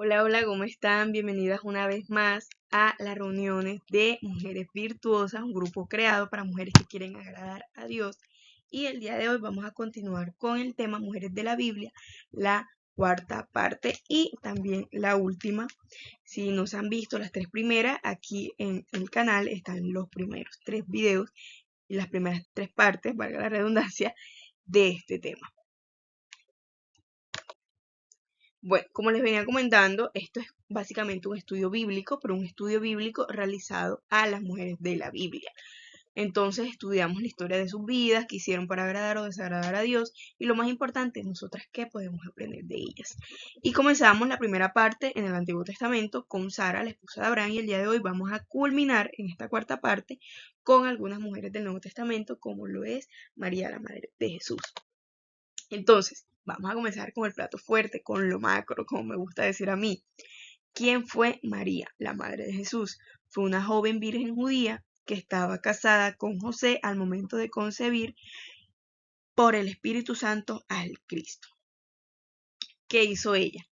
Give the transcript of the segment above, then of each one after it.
Hola, hola, ¿cómo están? Bienvenidas una vez más a las reuniones de Mujeres Virtuosas, un grupo creado para mujeres que quieren agradar a Dios. Y el día de hoy vamos a continuar con el tema Mujeres de la Biblia, la cuarta parte y también la última. Si no se han visto las tres primeras, aquí en el canal están los primeros tres videos y las primeras tres partes, valga la redundancia, de este tema. Bueno, como les venía comentando, esto es básicamente un estudio bíblico, pero un estudio bíblico realizado a las mujeres de la Biblia. Entonces estudiamos la historia de sus vidas, qué hicieron para agradar o desagradar a Dios y lo más importante, nosotras qué podemos aprender de ellas. Y comenzamos la primera parte en el Antiguo Testamento con Sara, la esposa de Abraham, y el día de hoy vamos a culminar en esta cuarta parte con algunas mujeres del Nuevo Testamento, como lo es María, la madre de Jesús. Entonces, vamos a comenzar con el plato fuerte, con lo macro, como me gusta decir a mí. ¿Quién fue María, la madre de Jesús? Fue una joven virgen judía que estaba casada con José al momento de concebir por el Espíritu Santo al Cristo. ¿Qué hizo ella?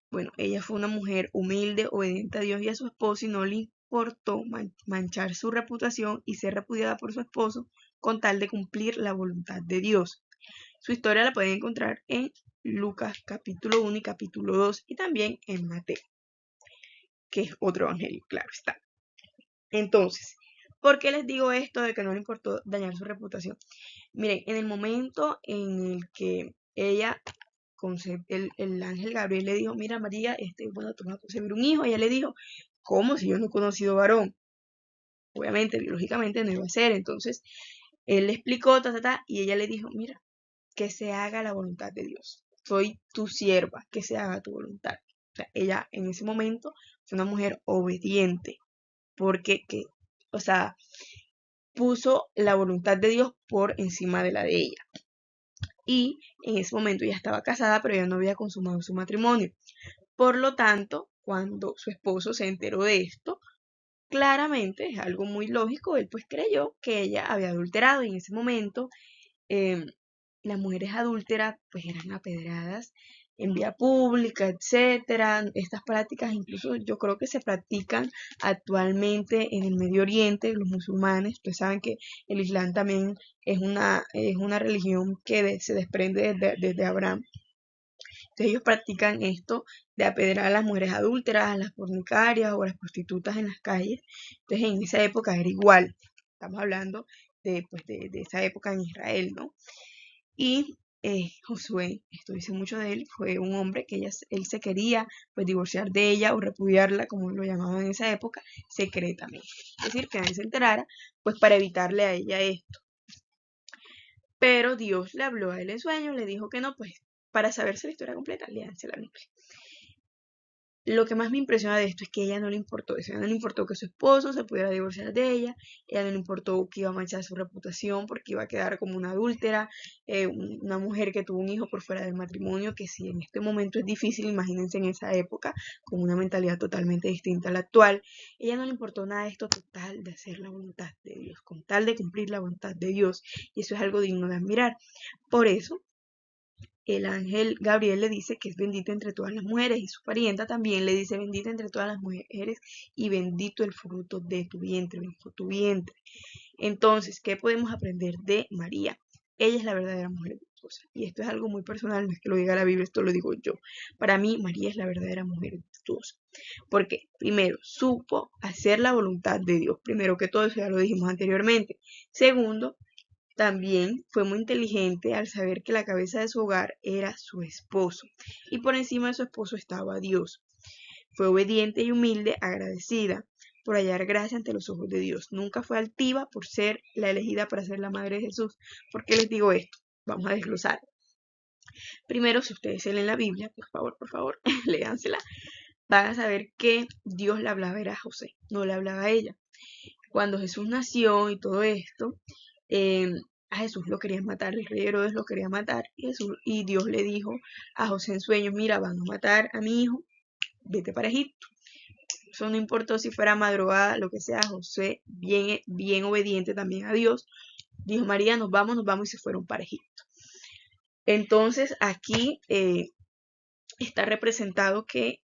Bueno, ella fue una mujer humilde, obediente a Dios y a su esposo y no le importó manchar su reputación y ser repudiada por su esposo con tal de cumplir la voluntad de Dios. Su historia la pueden encontrar en Lucas capítulo 1 y capítulo 2 y también en Mateo, que es otro evangelio, claro está. Entonces, ¿por qué les digo esto de que no le importó dañar su reputación? Miren, en el momento en el que ella, el ángel Gabriel le dijo, mira María, bueno, tú vas a concebir un hijo, ella le dijo, ¿cómo si yo no he conocido varón? Obviamente, biológicamente no iba a ser, entonces él le explicó, y ella le dijo, mira, que se haga la voluntad de Dios. Soy tu sierva, que se haga tu voluntad. O sea, ella en ese momento fue una mujer obediente, porque o sea, puso la voluntad de Dios por encima de la de ella. Y en ese momento ella estaba casada, pero ella no había consumado su matrimonio. Por lo tanto, cuando su esposo se enteró de esto, claramente es algo muy lógico, él pues creyó que ella había adulterado y en ese momento eh, las mujeres adúlteras pues eran apedradas en vía pública, etcétera. Estas prácticas incluso yo creo que se practican actualmente en el Medio Oriente, los musulmanes. Ustedes saben que el Islam también es una religión que se desprende desde Abraham. Entonces ellos practican esto de apedrear a las mujeres adúlteras, a las fornicarias o a las prostitutas en las calles. Entonces en esa época era igual. Estamos hablando de esa época en Israel, ¿no? Y Josué, esto dice mucho de él, fue un hombre que él se quería pues divorciar de ella o repudiarla, como lo llamaban en esa época, secretamente. Es decir, que nadie se enterara, pues para evitarle a ella esto. Pero Dios le habló a él en sueño, le dijo que no, pues para saberse la historia completa, léanse la Biblia. Lo que más me impresiona de esto es que a ella no le importó eso, a ella no le importó que su esposo se pudiera divorciar de ella, a ella no le importó que iba a manchar su reputación porque iba a quedar como una adúltera, una mujer que tuvo un hijo por fuera del matrimonio, que si en este momento es difícil, imagínense en esa época, con una mentalidad totalmente distinta a la actual. A ella no le importó nada de esto, total de hacer la voluntad de Dios, con tal de cumplir la voluntad de Dios, y eso es algo digno de admirar. Por eso, el ángel Gabriel le dice que es bendita entre todas las mujeres y su parienta también le dice bendita entre todas las mujeres y bendito el fruto de tu vientre, bendito tu vientre. Entonces, ¿qué podemos aprender de María? Ella es la verdadera mujer virtuosa. Y esto es algo muy personal, no es que lo diga la Biblia, esto lo digo yo. Para mí, María es la verdadera mujer virtuosa. Porque, primero, supo hacer la voluntad de Dios. Primero que todo, eso ya lo dijimos anteriormente. Segundo, también fue muy inteligente al saber que la cabeza de su hogar era su esposo y por encima de su esposo estaba Dios. Fue obediente y humilde, agradecida por hallar gracia ante los ojos de Dios. Nunca fue altiva por ser la elegida para ser la madre de Jesús. ¿Por qué les digo esto? Vamos a desglosar. Primero, si ustedes se leen la Biblia, por favor, léansela, van a saber que Dios le hablaba era a José, no le hablaba a ella. Cuando Jesús nació y todo esto, eh, a Jesús lo querían matar, el rey Herodes lo quería matar y Dios le dijo a José en sueños, mira, van a matar a mi hijo, vete para Egipto. Eso no importó si fuera madrugada, lo que sea, José, bien obediente también a Dios, dijo, María, nos vamos y se fueron para Egipto. Entonces aquí está representado que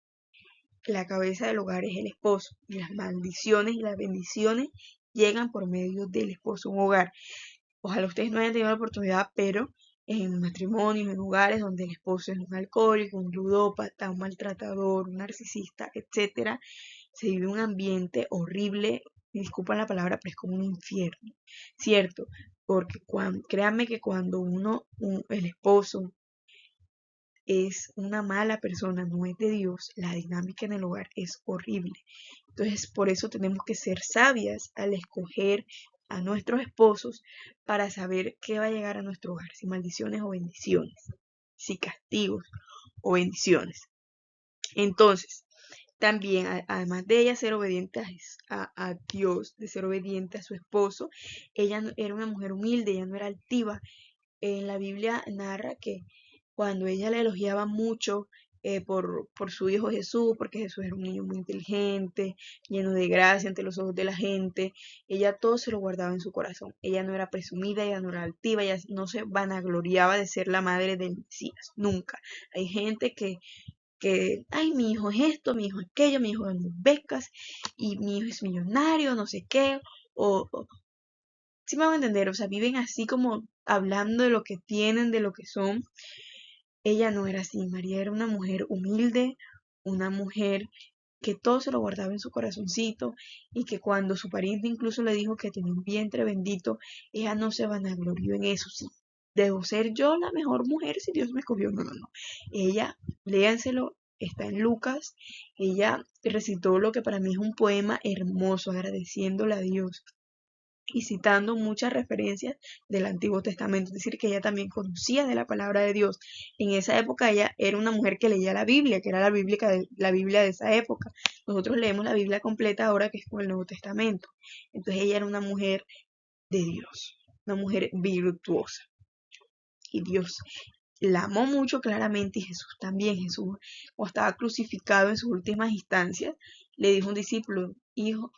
la cabeza del hogar es el esposo, y las maldiciones y las bendiciones llegan por medio del esposo en un hogar. Ojalá ustedes no hayan tenido la oportunidad, pero en matrimonios, en hogares donde el esposo es un alcohólico, un ludópata, un maltratador, un narcisista, etcétera, se vive un ambiente horrible, y disculpan la palabra, pero es como un infierno, ¿cierto? Porque créanme que cuando el esposo es una mala persona, no es de Dios, la dinámica en el hogar es horrible. Entonces, por eso tenemos que ser sabias al escoger a nuestros esposos para saber qué va a llegar a nuestro hogar, si maldiciones o bendiciones, si castigos o bendiciones. Entonces, también, además de ella ser obediente a Dios, de ser obediente a su esposo, ella era una mujer humilde, ella no era altiva. En la Biblia narra que cuando ella le elogiaba mucho por su hijo Jesús, porque Jesús era un niño muy inteligente, lleno de gracia ante los ojos de la gente, ella todo se lo guardaba en su corazón. Ella no era presumida, ella no era altiva, ella no se vanagloriaba de ser la madre del Mesías, nunca. Hay gente ay, mi hijo es esto, mi hijo es aquello, mi hijo es becas, y mi hijo es millonario, no sé qué, o sí me van a entender, o sea, viven así como hablando de lo que tienen, de lo que son. Ella no era así, María era una mujer humilde, una mujer que todo se lo guardaba en su corazoncito y que cuando su pariente incluso le dijo que tenía un vientre bendito, ella no se vanaglorió en eso, sí. Debo ser yo la mejor mujer si Dios me escogió. No, no, no. Ella, léanselo, está en Lucas. Ella recitó lo que para mí es un poema hermoso, agradeciéndole a Dios y citando muchas referencias del Antiguo Testamento, es decir, que ella también conocía de la palabra de Dios. En esa época ella era una mujer que leía la Biblia, que era la Biblia de esa época. Nosotros leemos la Biblia completa ahora que es con el Nuevo Testamento. Entonces ella era una mujer de Dios, una mujer virtuosa. Y Dios la amó mucho claramente y Jesús también. Jesús, cuando estaba crucificado en sus últimas instancias, le dijo a un discípulo, hijo,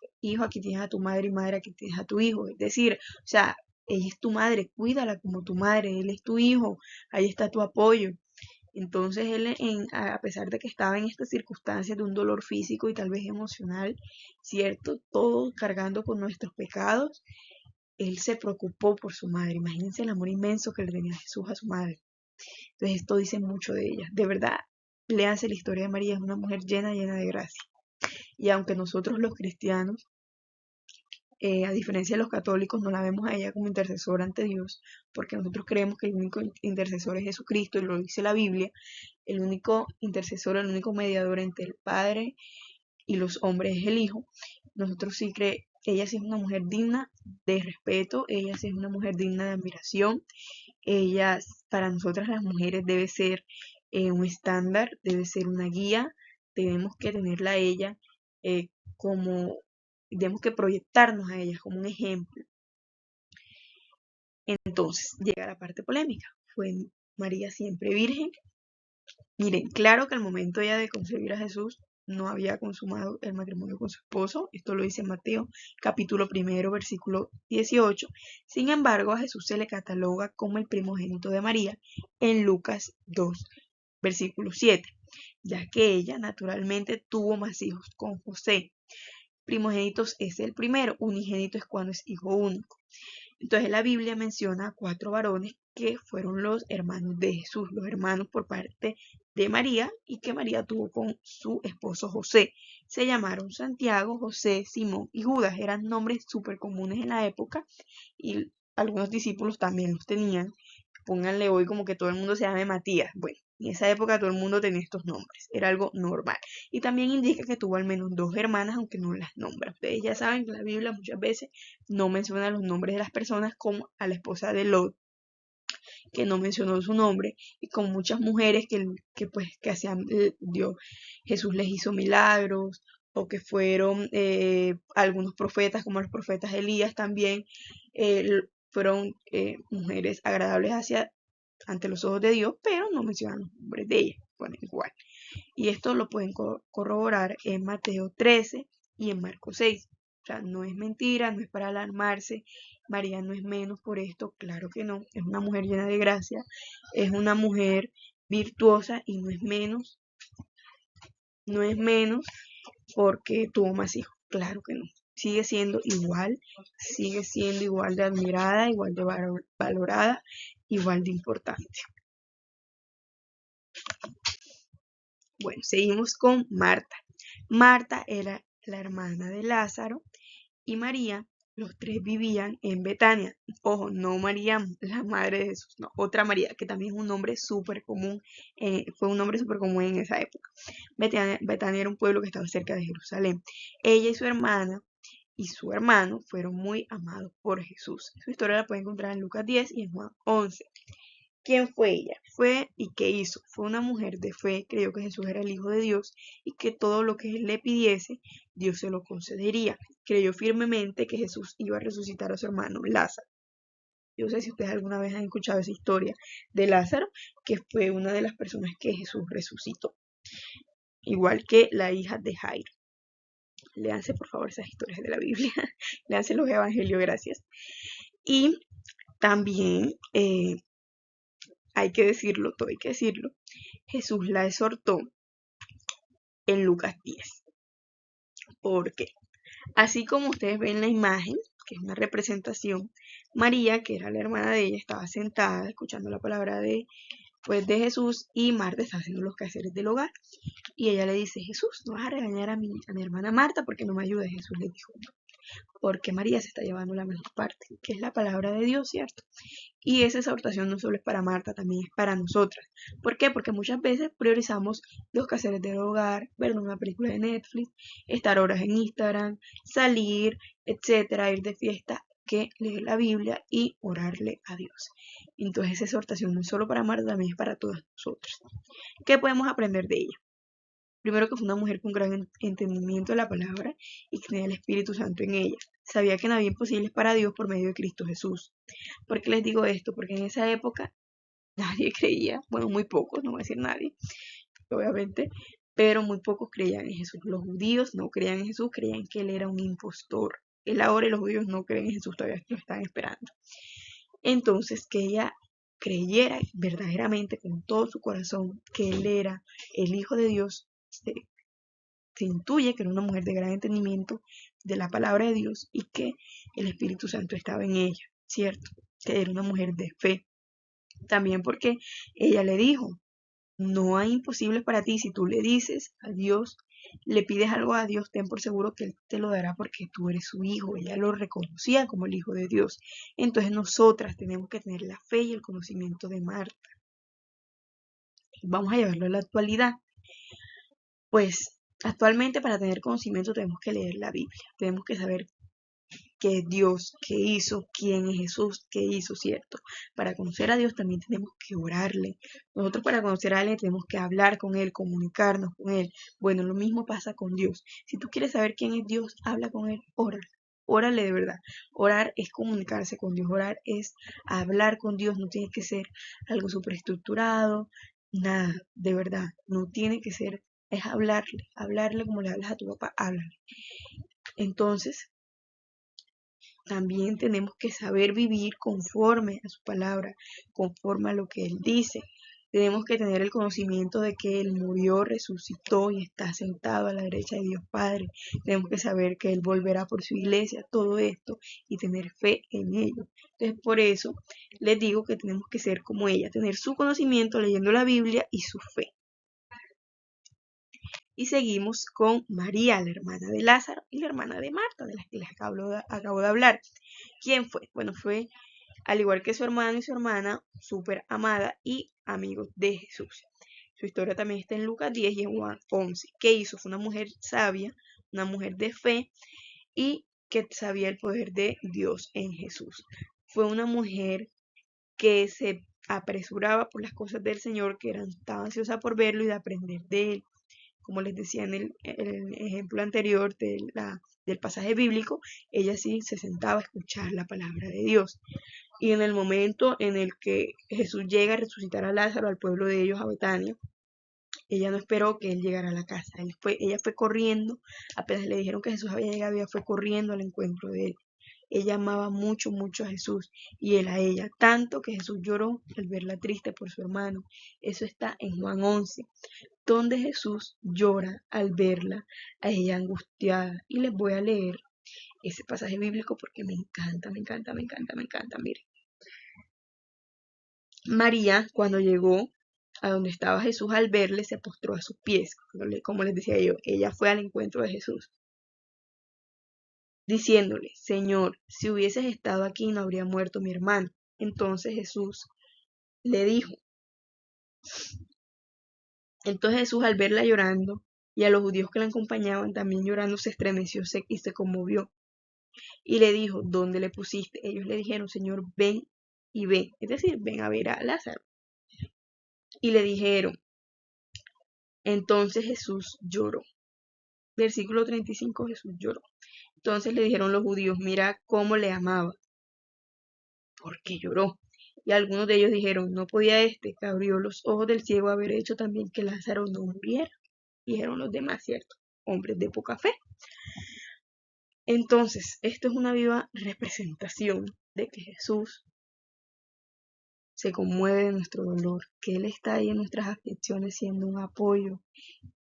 aquí tienes a tu madre y madre, aquí tienes a tu hijo. Es decir, o sea, ella es tu madre, cuídala como tu madre, él es tu hijo, ahí está tu apoyo. Entonces él, a pesar de que estaba en estas circunstancias de un dolor físico y tal vez emocional, ¿cierto? Todos cargando con nuestros pecados, él se preocupó por su madre. Imagínense el amor inmenso que le tenía Jesús a su madre. Entonces esto dice mucho de ella. De verdad, léanse la historia de María, es una mujer llena de gracia. Y aunque nosotros los cristianos, a diferencia de los católicos, no la vemos a ella como intercesora ante Dios, porque nosotros creemos que el único intercesor es Jesucristo, y lo dice la Biblia, el único intercesor, el único mediador entre el Padre y los hombres es el Hijo. Nosotros sí creemos, ella sí es una mujer digna de respeto, ella sí es una mujer digna de admiración, ella para nosotras las mujeres debe ser un estándar, debe ser una guía, tenemos que tenerla a ella como, tenemos que proyectarnos a ella como un ejemplo. Entonces llega la parte polémica, ¿fue María siempre virgen? Miren, claro que al momento ella de concebir a Jesús no había consumado el matrimonio con su esposo, esto lo dice Mateo capítulo 1, versículo 18. Sin embargo, a Jesús se le cataloga como el primogénito de María en Lucas 2, versículo 7, ya que ella naturalmente tuvo más hijos con José. Primogénitos es el primero, unigénito es cuando es hijo único. Entonces la Biblia menciona a 4 varones que fueron los hermanos de Jesús, los hermanos por parte de María y que María tuvo con su esposo José. Se llamaron Santiago, José, Simón y Judas. Eran nombres súper comunes en la época y algunos discípulos también los tenían. Pónganle hoy como que todo el mundo se llame Matías. Bueno, en esa época todo el mundo tenía estos nombres, era algo normal. Y también indica que tuvo al menos 2 hermanas, aunque no las nombra. Ustedes ya saben que la Biblia muchas veces no menciona los nombres de las personas, como a la esposa de Lot, que no mencionó su nombre, y con muchas mujeres que hacían, Jesús les hizo milagros, o que fueron algunos profetas, como los profetas Elías también, fueron mujeres agradables ante los ojos de Dios, pero no mencionan los nombres de ellas, bueno, igual. Y esto lo pueden corroborar en Mateo 13 y en Marcos 6. O sea, no es mentira, no es para alarmarse. María no es menos por esto, claro que no. Es una mujer llena de gracia, es una mujer virtuosa y no es menos no es menos porque tuvo más hijos, claro que no. Sigue siendo igual de admirada, igual de valorada, igual de importante. Bueno, seguimos con Marta. Marta era la hermana de Lázaro y María. Los tres vivían en Betania. Ojo, no María, la madre de Jesús, no, otra María, que también es un nombre súper común, fue un nombre súper común en esa época. Betania era un pueblo que estaba cerca de Jerusalén. Ella y su hermana y su hermano fueron muy amados por Jesús. Su historia la pueden encontrar en Lucas 10 y en Juan 11. ¿Quién fue ella? Fue y qué hizo. Fue una mujer de fe, creyó que Jesús era el Hijo de Dios y que todo lo que él le pidiese, Dios se lo concedería. Creyó firmemente que Jesús iba a resucitar a su hermano Lázaro. Yo no sé si ustedes alguna vez han escuchado esa historia de Lázaro, que fue una de las personas que Jesús resucitó. Igual que la hija de Jairo. Léanse por favor esas historias de la Biblia. Léanse los evangelios, gracias. Y también hay que decirlo, todo hay que decirlo, Jesús la exhortó en Lucas 10. ¿Por qué? Así como ustedes ven la imagen, que es una representación, María, que era la hermana de ella, estaba sentada escuchando la palabra de Jesús, y Marta estaba haciendo los quehaceres del hogar. Y ella le dice: Jesús, no vas a regañar a mi hermana Marta porque no me ayuda. Jesús le dijo: porque María se está llevando la mejor parte, que es la palabra de Dios, ¿cierto? Y esa exhortación no solo es para Marta, también es para nosotras. ¿Por qué? Porque muchas veces priorizamos los quehaceres del hogar, ver una película de Netflix, estar horas en Instagram, salir, etcétera, ir de fiesta, que leer la Biblia y orarle a Dios. Entonces esa exhortación no es solo para Marta, también es para todas nosotras. ¿Qué podemos aprender de ella? Primero, que fue una mujer con gran entendimiento de la palabra y que tenía el Espíritu Santo en ella. Sabía que no había imposibles para Dios por medio de Cristo Jesús. ¿Por qué les digo esto? Porque en esa época nadie creía, bueno, muy pocos, no voy a decir nadie, obviamente, pero muy pocos creían en Jesús. Los judíos no creían en Jesús, creían que él era un impostor. Él ahora y los judíos no creen en Jesús, todavía lo están esperando. Entonces, que ella creyera verdaderamente con todo su corazón que él era el Hijo de Dios, se intuye que era una mujer de gran entendimiento de la palabra de Dios y que el Espíritu Santo estaba en ella, ¿cierto? Que era una mujer de fe. También porque ella le dijo: no hay imposibles para ti. Si tú le dices a Dios, le pides algo a Dios, ten por seguro que Él te lo dará porque tú eres su hijo. Ella lo reconocía como el Hijo de Dios. Entonces nosotras tenemos que tener la fe y el conocimiento de Marta. Vamos a llevarlo a la actualidad. Pues actualmente, para tener conocimiento, tenemos que leer la Biblia. Tenemos que saber qué es Dios, qué hizo, quién es Jesús, qué hizo, ¿cierto? Para conocer a Dios también tenemos que orarle. Nosotros, para conocer a Él, tenemos que hablar con Él, comunicarnos con Él. Bueno, lo mismo pasa con Dios. Si tú quieres saber quién es Dios, habla con Él, órale. Órale de verdad. Orar es comunicarse con Dios. Orar es hablar con Dios. No tiene que ser algo súper estructurado. Nada, de verdad. No tiene que ser. Es hablarle. Hablarle como le hablas a tu papá. Háblale. Entonces, también tenemos que saber vivir conforme a su palabra, conforme a lo que Él dice. Tenemos que tener el conocimiento de que Él murió, resucitó y está sentado a la derecha de Dios Padre. Tenemos que saber que Él volverá por su iglesia, todo esto, y tener fe en ello. Entonces, por eso les digo que tenemos que ser como ella, tener su conocimiento leyendo la Biblia y su fe. Y seguimos con María, la hermana de Lázaro, y la hermana de Marta, de las que les acabo de hablar. ¿Quién fue? Bueno, fue, al igual que su hermano y su hermana, súper amada y amigos de Jesús. Su historia también está en Lucas 10 y en Juan 11. ¿Qué hizo? Fue una mujer sabia, una mujer de fe y que sabía el poder de Dios en Jesús. Fue una mujer que se apresuraba por las cosas del Señor, que estaba ansiosa por verlo y de aprender de él. Como les decía en el ejemplo anterior del pasaje bíblico, ella sí se sentaba a escuchar la palabra de Dios. Y en el momento en el que Jesús llega a resucitar a Lázaro al pueblo de ellos, a Betania, ella no esperó que él llegara a la casa. Ella fue corriendo, apenas le dijeron que Jesús había llegado, ella fue corriendo al encuentro de él. Ella amaba mucho, mucho a Jesús y él a ella, tanto que Jesús lloró al verla triste por su hermano. Eso está en Juan 11. donde Jesús llora al verla a ella angustiada. Y les voy a leer ese pasaje bíblico porque me encanta, me encanta, me encanta, me encanta. Miren, María, cuando llegó a donde estaba Jesús, al verle, se postró a sus pies. Como les decía yo, ella fue al encuentro de Jesús, diciéndole: Señor, si hubieses estado aquí, no habría muerto mi hermano. Entonces Jesús al verla llorando, y a los judíos que la acompañaban también llorando, se estremeció y se conmovió. Y le dijo: ¿Dónde le pusiste? Ellos le dijeron: Señor, ven y ve. Es decir, ven a ver a Lázaro. Y le dijeron, entonces Jesús lloró. Versículo 35, Jesús lloró. Entonces le dijeron los judíos: mira cómo le amaba, porque lloró. Y algunos de ellos dijeron: no podía que abrió los ojos del ciego, haber hecho también que Lázaro no muriera. Dijeron los demás, ¿cierto? Hombres de poca fe. Entonces, esto es una viva representación de que Jesús se conmueve de nuestro dolor, que Él está ahí en nuestras aflicciones siendo un apoyo.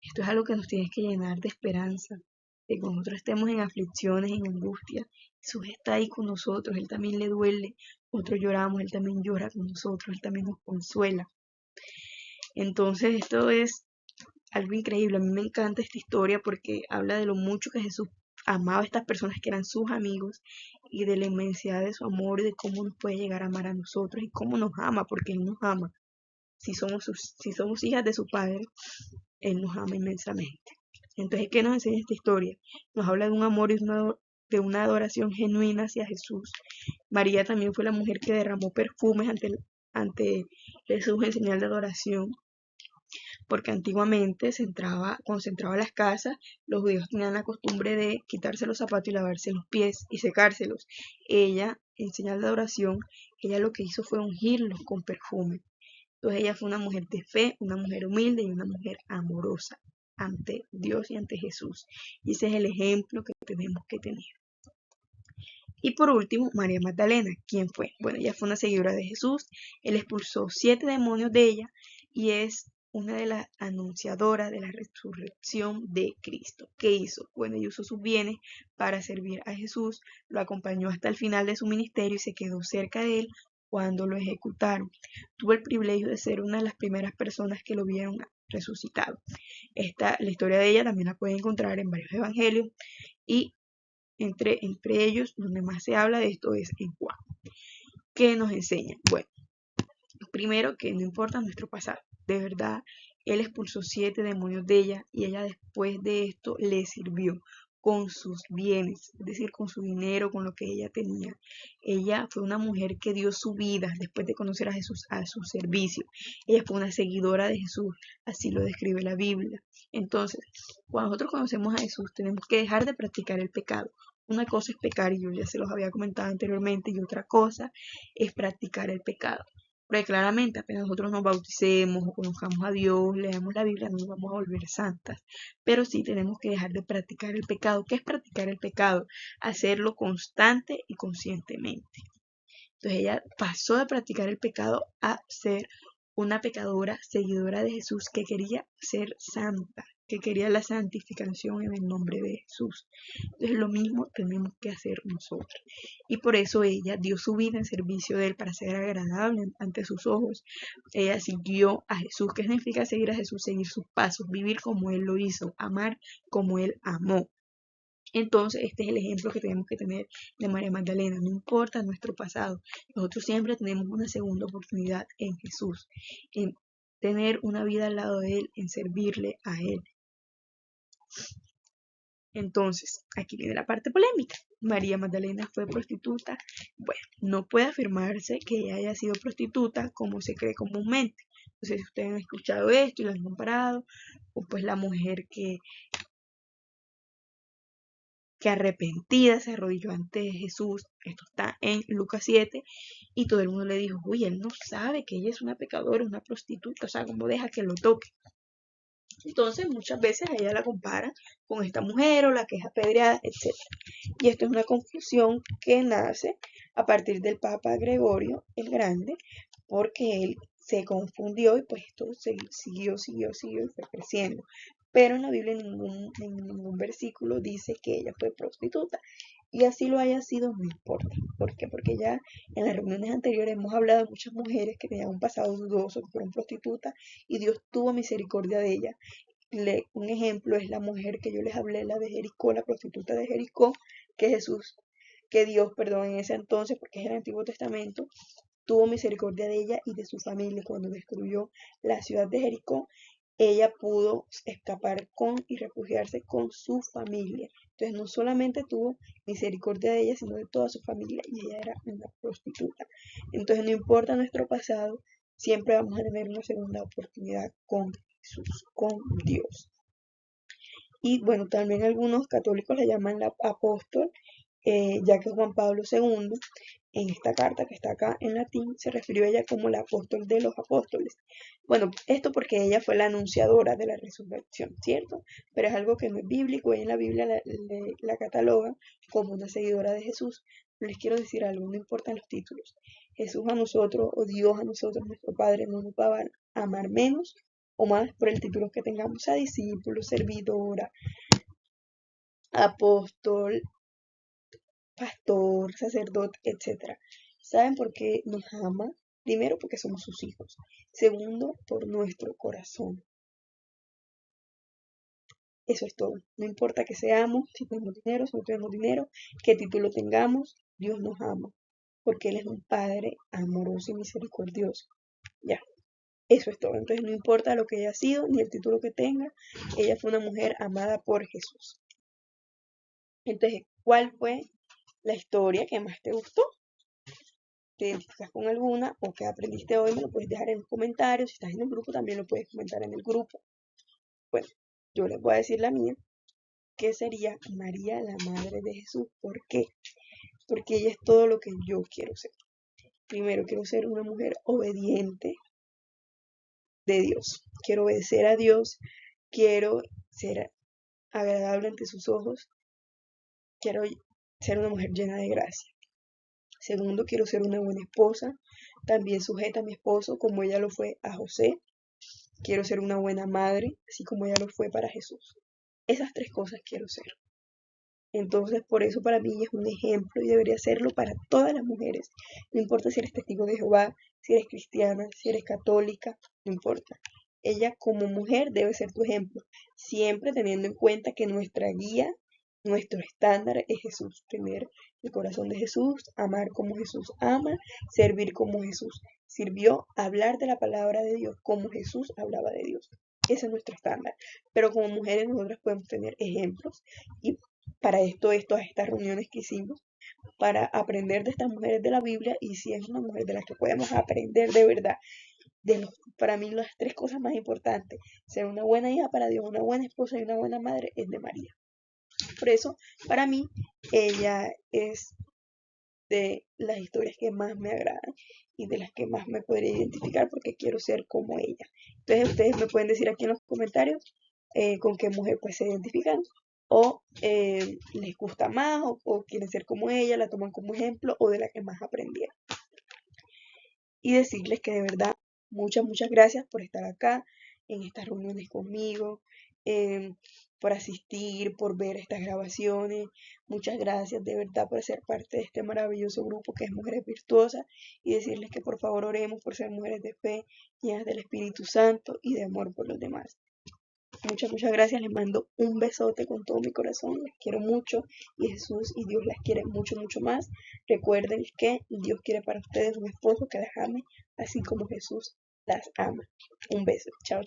Esto es algo que nos tiene que llenar de esperanza, de que nosotros estemos en aflicciones, en angustia. Jesús está ahí con nosotros, Él también le duele, nosotros lloramos, Él también llora con nosotros, Él también nos consuela. Entonces esto es algo increíble. A mí me encanta esta historia porque habla de lo mucho que Jesús amaba a estas personas que eran sus amigos y de la inmensidad de su amor y de cómo nos puede llegar a amar a nosotros y cómo nos ama, porque Él nos ama. Si somos hijas de su Padre, Él nos ama inmensamente. Entonces, ¿qué nos enseña esta historia? Nos habla de un amor y de una adoración genuina hacia Jesús. María también fue la mujer que derramó perfumes ante Jesús en señal de adoración, porque antiguamente cuando se entraba a las casas, los judíos tenían la costumbre de quitarse los zapatos y lavarse los pies y secárselos. Ella, en señal de adoración, ella lo que hizo fue ungirlos con perfume. Entonces ella fue una mujer de fe, una mujer humilde y una mujer amorosa ante Dios y ante Jesús. Y ese es el ejemplo que tenemos que tener. Y por último, María Magdalena. ¿Quién fue? Bueno, ella fue una seguidora de Jesús. Él expulsó 7 demonios de ella y es una de las anunciadoras de la resurrección de Cristo. ¿Qué hizo? Bueno, ella usó sus bienes para servir a Jesús, lo acompañó hasta el final de su ministerio y se quedó cerca de él cuando lo ejecutaron. Tuvo el privilegio de ser una de las primeras personas que lo vieron resucitado. La historia de ella también la pueden encontrar en varios evangelios y entre ellos, donde más se habla de esto es en Juan. ¿Qué nos enseña? Bueno, primero que no importa nuestro pasado, de verdad, Él expulsó 7 demonios de ella y ella después de esto le sirvió con sus bienes, es decir, con su dinero, con lo que ella tenía. Ella fue una mujer que dio su vida después de conocer a Jesús a su servicio. Ella fue una seguidora de Jesús, así lo describe la Biblia. Entonces, cuando nosotros conocemos a Jesús, tenemos que dejar de practicar el pecado. Una cosa es pecar, y yo ya se los había comentado anteriormente, y otra cosa es practicar el pecado. Porque claramente apenas nosotros nos bauticemos o conozcamos a Dios, leamos la Biblia, no nos vamos a volver santas. Pero sí tenemos que dejar de practicar el pecado. ¿Qué es practicar el pecado? Hacerlo constante y conscientemente. Entonces ella pasó de practicar el pecado a ser una pecadora seguidora de Jesús que quería ser santa, que quería la santificación en el nombre de Jesús. Entonces lo mismo tenemos que hacer nosotros. Y por eso ella dio su vida en servicio de Él para ser agradable ante sus ojos. Ella siguió a Jesús. ¿Qué significa seguir a Jesús? Seguir sus pasos, vivir como Él lo hizo, amar como Él amó. Entonces, este es el ejemplo que tenemos que tener de María Magdalena. No importa nuestro pasado, nosotros siempre tenemos una segunda oportunidad en Jesús, en tener una vida al lado de Él, en servirle a Él. Entonces, aquí viene la parte polémica. María Magdalena fue prostituta. Bueno, no puede afirmarse que ella haya sido prostituta como se cree comúnmente. Entonces, si ustedes han escuchado esto y lo han comparado, o pues la mujer que arrepentida se arrodilló ante Jesús. Esto está en Lucas 7 y todo el mundo le dijo: uy, él no sabe que ella es una pecadora, una prostituta, o sea, ¿cómo deja que lo toque? Entonces muchas veces a ella la comparan con esta mujer o la que es apedreada, etc. Y esto es una confusión que nace a partir del Papa Gregorio el Grande, porque él se confundió y pues esto siguió y fue creciendo. Pero en la Biblia en ningún versículo dice que ella fue prostituta. Y así lo haya sido, no importa. ¿Por qué? Porque ya en las reuniones anteriores hemos hablado de muchas mujeres que tenían un pasado dudoso, que fueron prostitutas, y Dios tuvo misericordia de ellas. Un ejemplo es la mujer que yo les hablé, la de Jericó, la prostituta de Jericó, que Dios, perdón, en ese entonces, porque es el Antiguo Testamento, tuvo misericordia de ella y de su familia. Cuando destruyó la ciudad de Jericó, ella pudo escapar y refugiarse con su familia. Entonces no solamente tuvo misericordia de ella, sino de toda su familia, y ella era una prostituta. Entonces no importa nuestro pasado, siempre vamos a tener una segunda oportunidad con Jesús, con Dios. Y bueno, también algunos católicos la llaman la apóstol, ya que Juan Pablo II, en esta carta que está acá en latín, se refirió a ella como la apóstol de los apóstoles. Bueno, esto porque ella fue la anunciadora de la resurrección, ¿cierto? Pero es algo que no es bíblico, y en la Biblia la catalogan como una seguidora de Jesús. Les quiero decir algo, no importan los títulos. Jesús a nosotros, o Dios a nosotros, nuestro Padre, no nos va a amar menos o más por el título que tengamos, a discípulo, servidora, apóstol, pastor, sacerdote, etc. ¿Saben por qué nos ama? Primero, porque somos sus hijos. Segundo, por nuestro corazón. Eso es todo. No importa que seamos, si tenemos dinero, si no tenemos dinero, qué título tengamos, Dios nos ama. Porque Él es un Padre amoroso y misericordioso. Ya, eso es todo. Entonces no importa lo que haya sido, ni el título que tenga, ella fue una mujer amada por Jesús. Entonces, ¿cuál fue la historia que más te gustó? ¿Te identificas con alguna o qué aprendiste hoy? Me lo puedes dejar en los comentarios. Si estás en el grupo, también lo puedes comentar en el grupo. Bueno, yo les voy a decir la mía, que sería María, la Madre de Jesús. ¿Por qué? Porque ella es todo lo que yo quiero ser. Primero, quiero ser una mujer obediente de Dios. Quiero obedecer a Dios. Quiero ser agradable ante sus ojos. Quiero ser una mujer llena de gracia. Segundo, quiero ser una buena esposa, también sujeta a mi esposo como ella lo fue a José. Quiero ser una buena madre, así como ella lo fue para Jesús. Esas tres cosas quiero ser. Entonces, por eso para mí es un ejemplo y debería serlo para todas las mujeres. No importa si eres testigo de Jehová, si eres cristiana, si eres católica, no importa. Ella como mujer debe ser tu ejemplo, siempre teniendo en cuenta que nuestra guía, nuestro estándar es Jesús. Tener el corazón de Jesús, amar como Jesús ama, servir como Jesús sirvió, hablar de la palabra de Dios como Jesús hablaba de Dios. Ese es nuestro estándar. Pero como mujeres nosotras podemos tener ejemplos, y para esto, todas estas reuniones que hicimos, para aprender de estas mujeres de la Biblia, y si es una mujer de la que podemos aprender de verdad, para mí las tres cosas más importantes, ser una buena hija para Dios, una buena esposa y una buena madre, es de María. Por eso, para mí, ella es de las historias que más me agradan y de las que más me podría identificar, porque quiero ser como ella. Entonces ustedes me pueden decir aquí en los comentarios con qué mujer pues se identifican, o les gusta más, o quieren ser como ella, la toman como ejemplo, o de la que más aprendieron. Y decirles que de verdad, muchas gracias por estar acá en estas reuniones conmigo, por asistir, por ver estas grabaciones. Muchas gracias de verdad por ser parte de este maravilloso grupo que es Mujeres Virtuosas, y decirles que por favor oremos por ser mujeres de fe, llenas del Espíritu Santo y de amor por los demás. Muchas gracias, les mando un besote con todo mi corazón, les quiero mucho, y Jesús y Dios las quiere mucho más. Recuerden que Dios quiere para ustedes un esposo que las ame, así como Jesús las ama. Un beso, chao.